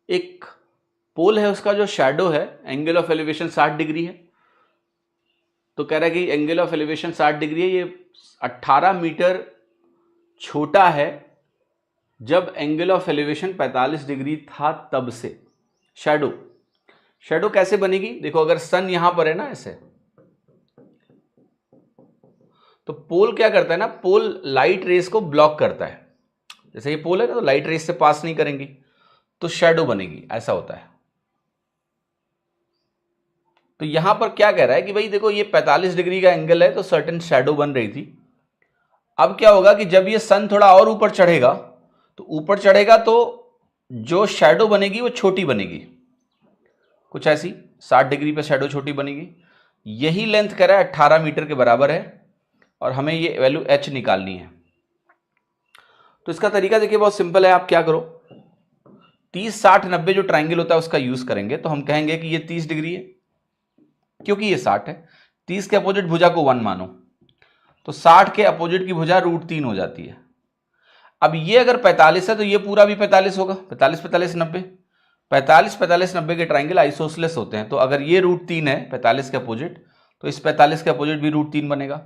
एक पोल है, उसका जो शैडो है एंगल ऑफ एलिवेशन 60 डिग्री है। तो कह रहा है कि एंगल ऑफ एलिवेशन 60 डिग्री है, ये 18 मीटर छोटा है जब एंगल ऑफ एलिवेशन 45 डिग्री था तब से। शैडो कैसे बनेगी? देखो, अगर सन यहां पर है ना ऐसे, तो पोल क्या करता है ना, पोल लाइट रेस को ब्लॉक करता है। जैसे ये पोल है ना, तो लाइट रेस से पास नहीं करेंगी, तो शैडो बनेगी, ऐसा होता है। तो यहां पर क्या कह रहा है कि भाई देखो, ये 45 डिग्री का एंगल है, तो सर्टेन शैडो बन रही थी। अब क्या होगा कि जब ये सन थोड़ा और ऊपर चढ़ेगा, तो ऊपर चढ़ेगा तो जो शैडो बनेगी वो छोटी बनेगी, कुछ ऐसी 60 डिग्री पे शैडो छोटी बनेगी। यही लेंथ कह रहा है 18 मीटर के बराबर है, और हमें ये वैल्यू एच निकालनी है। तो इसका तरीका देखिए बहुत सिंपल है। आप क्या करो, 30 60 90 जो ट्राइंगल होता है उसका यूज करेंगे। तो हम कहेंगे कि ये 30 डिग्री है क्योंकि ये 60 है। 30 के अपोजिट भुजा को 1 मानो, तो 60 के अपोजिट की भुजा √3 हो जाती है। अब ये अगर 45 है तो ये पूरा भी 45 होगा, 45 45 90, 45 45 90 के ट्राइंगल आइसोसेलेस होते हैं। तो अगर ये √3 है 45 के अपोजिट, तो इस 45 के अपोजिट भी √3 बनेगा।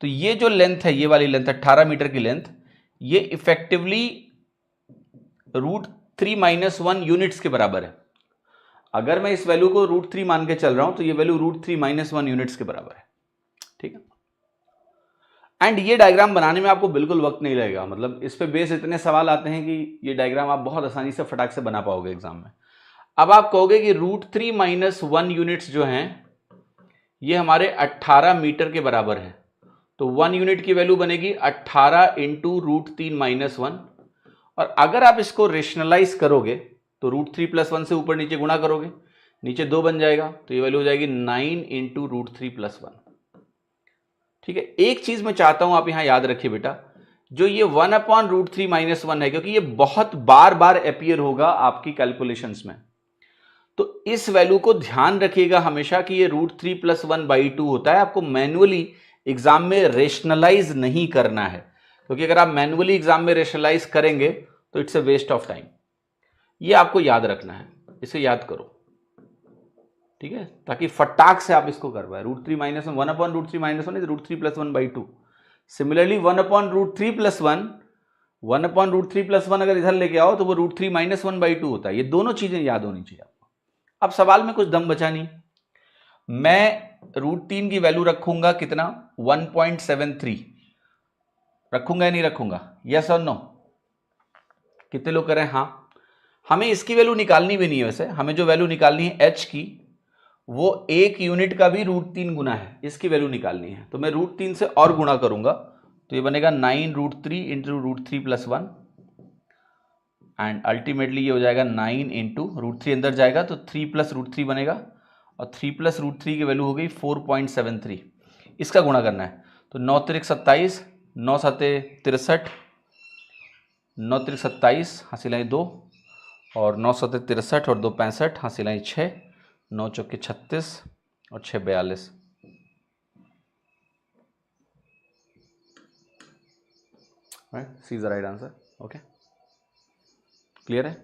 तो ये जो लेंथ है, ये वाली लेंथ 18 मीटर की लेंथ, ये इफेक्टिवली √3 - 1 यूनिट्स के बराबर है। अगर मैं इस वैल्यू को √3 मान के चल रहा हूं तो ये वैल्यू √3 - 1 यूनिट्स के बराबर है। ठीक है। एंड ये डायग्राम बनाने में आपको बिल्कुल वक्त नहीं लगेगा, मतलब इस पे बेस इतने सवाल आते हैं कि ये डायग्राम आप बहुत आसानी से फटाक से बना पाओगे एग्जाम में। अब आप कहोगे कि √3 - 1 यूनिट्स जो हैं ये हमारे 18 मीटर के बराबर है। तो 1 यूनिट की वैल्यू बनेगी 18 इंटू √3 - 1। और अगर आप इसको रेशनलाइज करोगे तो √3 + 1 से ऊपर नीचे गुणा करोगे, नीचे 2 बन जाएगा, तो ये वैल्यू हो जाएगी 9 इंटू √3 + 1। ठीक है। एक चीज मैं चाहता हूं आप यहां याद रखिए बेटा, जो ये 1/√3 - 1 है, क्योंकि ये बहुत बार बार अपीयर होगा आपकी कैलकुलेशंस में, तो इस वैल्यू को ध्यान रखिएगा हमेशा कि ये √3 + 1/2 होता है। आपको मैन्युअली एग्जाम में रेशनलाइज नहीं करना है, क्योंकि अगर आप मैन्युअली एग्जाम में रेशनलाइज करेंगे तो it's a waste of time. ये आपको याद रखना है, इसे याद करो। ठीक है, ताकि फटाक से आप इसको कर पाए। √3 - 1 1/√3 - 1 इज √3 + 1/2। सिमिलरली 1/√3 + 1, 1/√3 + 1 अगर इधर लेके आओ तो वो √3 - 1/2 होता है। ये दोनों चीजें याद होनी चाहिए आपको। अब सवाल में कुछ दम बचा नहीं, मैं √3 की वैल्यू रखूंगा कितना, 1.73 रखूंगा या नहीं रखूंगा, यस और नो? कितने लोग करें हाँ? हमें इसकी वैल्यू निकालनी भी नहीं है, वैसे हमें जो वैल्यू निकालनी है एच की, वो 1 यूनिट का भी √3 गुना है, इसकी वैल्यू निकालनी है। तो मैं √3 से और गुणा करूंगा, तो ये बनेगा 9√3 इंटू √3 + 1, एंड अल्टीमेटली ये हो जाएगा 9 इंटू √3 अंदर जाएगा तो 3 + √3 बनेगा, और 3 + √3 की वैल्यू हो गई 4.73। इसका गुणा करना है, तो 9 × 27, 9 × 7 = 63, 9 × 27 हासिल आई 2, और 9 × 7 = 63 और 2 × 65 हासिल आई 6, 9 × 4 = 36 और 6 × 42। Right, C is the right answer. Okay, clear है?